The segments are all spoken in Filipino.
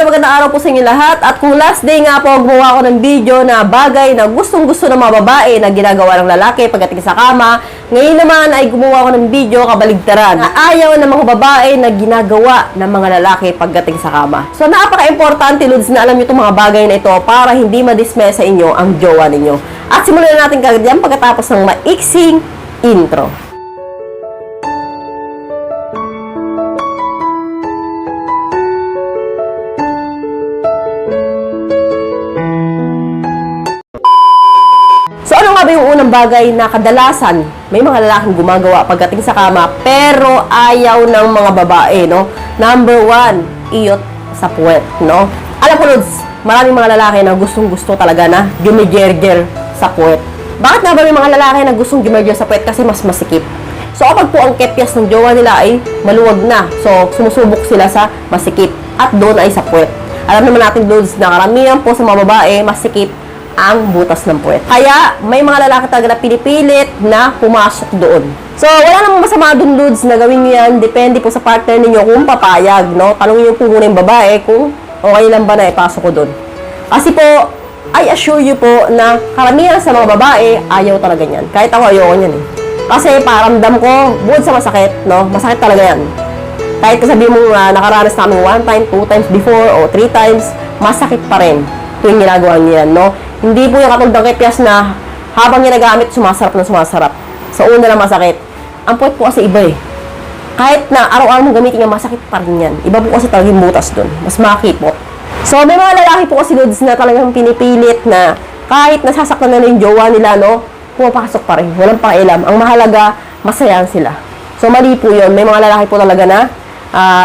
magandang araw po sa inyo lahat. At kung last day nga po, gumawa ko ng video na bagay na gustong-gusto ng mga babae na ginagawa ng lalaki pagdating sa kama. Ngayon naman ay gumawa ko ng video kabaligtaran na ayaw ng mga babae na ginagawa ng mga lalaki pagdating sa kama. So napaka-importante, Lods, na alam nyo itong mga bagay na ito para hindi madismaya sa inyo ang jowa ninyo. At simulan na natin kagad yan pagkatapos ng maiksing intro. So ano nga ba yung unang bagay na kadalasan may mga lalaking gumagawa pagdating sa kama pero ayaw ng mga babae, no? Number 1, iyot sa puwet, no? Alam ko, Lods, maraming mga lalaki na gustong-gusto talaga na gumigerger sa puwet. Bakit nga ba may mga lalaki na gustong gumigerger sa puwet? Kasi mas masikip. So kapag po ang kepyas ng jowa nila ay maluwag na, so sumusubok sila sa masikip at doon ay sa puwet. Alam naman natin, Lods, na karamihan po sa mga babae masikip ang butas ng puwet. Kaya, may mga lalaki talaga na pinipilit na pumasok doon. So, wala namang masama doon, Lods, na gawin nyo yan. Depende po sa partner ninyo kung papayag, no? Tanungin nyo po muna yung babae kung okay lang ba na ipasok ko doon. Kasi po, I assure you po na karamihan sa mga babae, ayaw talaga yan. Kahit ako, ayoko yan eh. Kasi paramdam ko, bukod sa masakit, no? Masakit talaga yan. Kahit sabihin mo nakaranas namin 1 time, 2 times before, o 3 times, masakit pa rin tuwing ginagawa niyo yan, no? Hindi po yung katulad ng kepyas na habang ginagamit, sumasarap na sumasarap. Sa una lang masakit. Ang puwet po kasi iba eh. Kahit na araw-araw mong gamitin nga, masakit pa rin yan. Iba po kasi talagang butas doon. Mas makipot. So, may mga lalaki po kasi, Lods, na talagang pinipilit na kahit nasasaktan na yung jowa nila, no, pumapasok pa rin. Walang pakialam. Ang mahalaga, masayahan sila. So, mali po yun. May mga lalaki po talaga na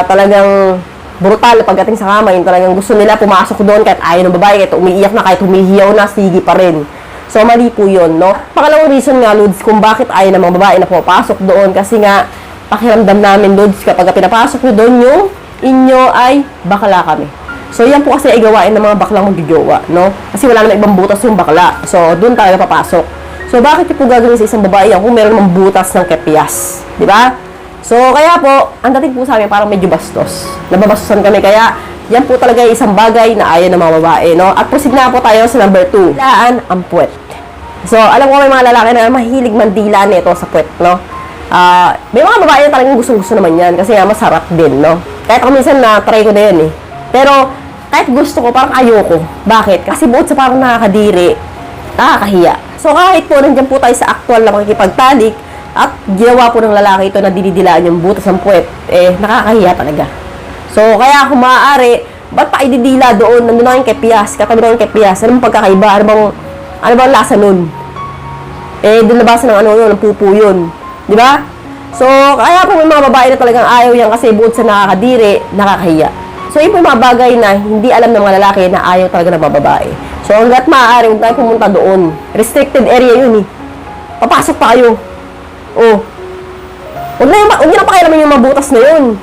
talagang brutal pagdating sa kama, yung talagang gusto nila pumasok doon kahit ayaw ng babae, kahit umiiyak na, kahit humihiyaw na, sige pa rin. So, mali po yun, no? Pangalawang reason nga, Lods, kung bakit ayaw ng mga babae na pumapasok doon, kasi nga, pakiramdam namin, Lods, kapag pinapasok nyo doon, yung inyo ay bakla kami. So, yan po kasi ay gawain ng mga baklang magjojowa, no? Kasi wala naman ibang butas yung bakla. So, doon talaga papasok. So, bakit yung po gagawin sa isang babae yan kung meron namang butas ng kepyas? Di ba? So, kaya po, ang dating po sa amin parang medyo bastos. Nababastusan kami, kaya yan po talaga yung isang bagay na ayaw ng mga babae, no? At proceed na po tayo sa number 2. Dilaan ang puwet. So, alam ko may mga lalaki na mahilig mandila nito sa puwet, no? May mga babae na talagang gustong-gusto naman yan kasi nga masarap din, no? Kahit ako minsan na-try ko na yan, eh. Pero, kahit gusto ko, parang ayoko. Bakit? Kasi bukod sa parang nakakadiri, nakakahiya. So, kahit po nandiyan po tayo sa actual na makikipagtalik, at ginawa po ng lalaki ito na dinidilaan yung butas ng puwet, eh, nakakahiya talaga. So, kaya kung maaari, ba't pa ididila doon? Nandun na yung kepyas, katabi na yung kepyas. Ano bang pagkakaiba? Ano bang lasa nun? Eh, doon labasan ng ano yun, ng pupo yun. Di ba? So, kaya po may mga babae na talagang ayaw yan kasi bukod sa nakakadiri, nakakahiya. So, yun po yung mga bagay na hindi alam ng mga lalaki na ayaw talaga ng mga babae. So, hanggat maaari, huwag tayo pumunta doon. Restricted area yun eh. Papasok pa kayo. Oh. Huwag nyo na pakialaman yung mabutas na yun.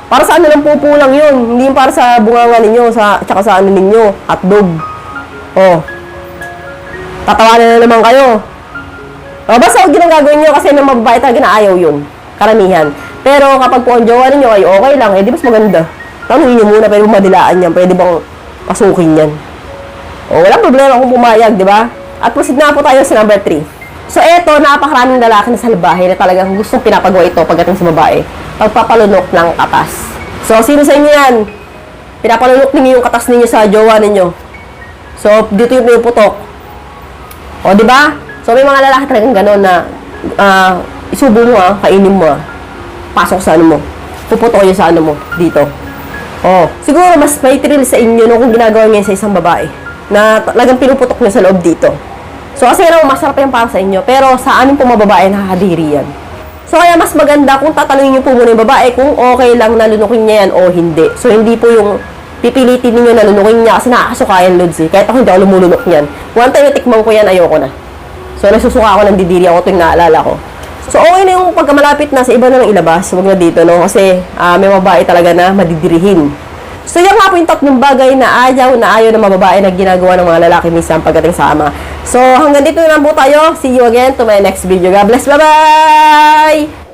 Para sa ano lang pupo lang yun. Hindi yung para sa bunganga ninyo, tsaka sa ano ninyo, hotdog. Oh. Tatawanan na naman kayo. Oh, basta huwag yun ang gagawin nyo kasi may mababae talaga na ayaw yun. Karamihan. Pero kapag po ang jowa ninyo ay okay lang, eh di mas maganda. Tanungin nyo muna, pwede bang madilaan yan? Pwede bang pasukin yan? Oh, walang problema kung pumayag, di ba? At proceed na po tayo sa number 3. So, eto, napakaraming lalaki na salbahe na talagang gustong pinapagawa ito pagdating sa babae. Pagpapalunok ng katas. So, sino sa inyo yan? Pinapalunok ninyo yung katas ninyo sa jowa ninyo. So, dito yung putok. O, di ba? So, may mga lalaki talagang gano'n na isubo mo kainin mo pasok sa ano mo. Puputok yun sa ano mo, dito. O, siguro mas may thrill sa inyo no, kung ginagawa niya sa isang babae na talagang pinuputok niya sa loob dito. So, kasi naman, masarap yan para sa inyo. Pero, sa amin po mga babae, nakakadiri yan. So, kaya mas maganda kung tatanungin niyo po muna yung babae kung okay lang na lunukin niya yan o hindi. So, hindi po yung pipilitin ninyo na lunukin niya kasi nakakasukayan, Lods, eh. Kahit ako hindi ako lumulunok niyan. One time na tikmang ko yan, ayoko na. So, nasusuka ako ng didiri ako tuwing naalala ko. So, okay na yung pagkamalapit na sa iba na lang ilabas. Huwag na dito, no? Kasi may babae talaga na madidirihin. So, yan nga po yung tatlong bagay na ayaw ng mga babae na ginagawa ng mga lalaki minsan pagdating sa ama. So, hanggang dito na lang po tayo. See you again to my next video. God bless. Bye-bye!